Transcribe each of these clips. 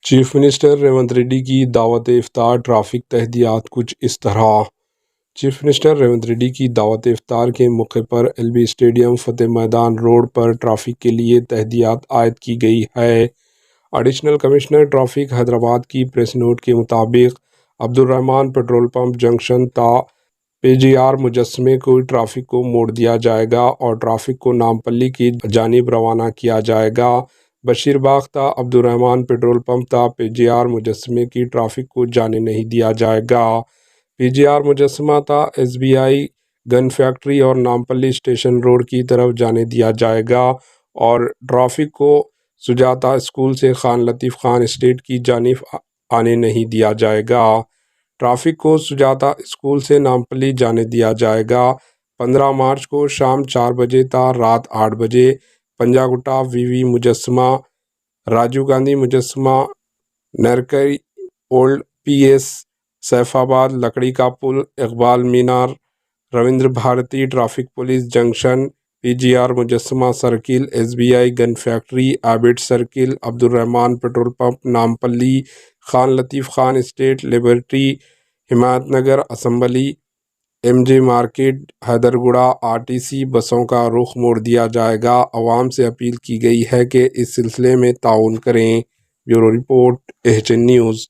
Chief minister Revanth Reddy کی دعوت افطار ٹریفک تحدیات کچھ اس طرح۔ چیف منسٹر ریونت ریڈی کی دعوت افطار کے موقع پر ایل بی اسٹیڈیم فتح میدان روڈ پر ٹریفک کے لیے تحدیات عائد کی گئی ہے۔ ایڈیشنل کمشنر ٹریفک حیدرآباد کی پریس نوٹ کے مطابق عبدالرحمان پیٹرول پمپ جنکشن تا پی جی آر مجسمے کو ٹریفک کو موڑ دیا جائے گا اور ٹریفک کو نامپلی کی جانب روانہ کیا جائے گا۔ بشیر باغ تا عبدالرحمان پیٹرول پمپ تا پی جی آر مجسمے کی ٹریفک کو جانے نہیں دیا جائے گا۔ پی جی آر مجسمہ تا S B I gun factory اور نامپلی اسٹیشن روڈ کی طرف جانے دیا جائے گا اور ٹریفک کو سجاتا اسکول سے خان لطیف خان اسٹیٹ کی جانب آنے نہیں دیا جائے گا۔ ٹریفک کو سجاتا اسکول سے نامپلی جانے دیا جائے گا۔ 15 مارچ کو شام 4 بجے تا رات 8 بجے پنجاگٹا وی وی مجسمہ، راجیو گاندھی مجسمہ، نیرکئی old P S, Saifabad لکڑی کا پل، Iqbal Minar, Ravindra Bharathi traffic police junction, P G R مجسمہ circle, S B I gun factory, Abids circle, Abdul Rahman petrol pump Nampally, Khan Latif Khan estate, liberty, Himayat Nagar assembly, M J market, Hyderguda R T C بسوں کا رخ موڑ دیا جائے گا۔ عوام سے اپیل کی گئی ہے کہ اس سلسلے میں تعاون کریں۔ Bureau report AHN news.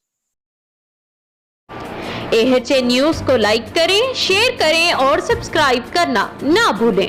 AHN news کو لائک کریں، شیئر کریں اور سبسکرائب کرنا نہ بھولیں۔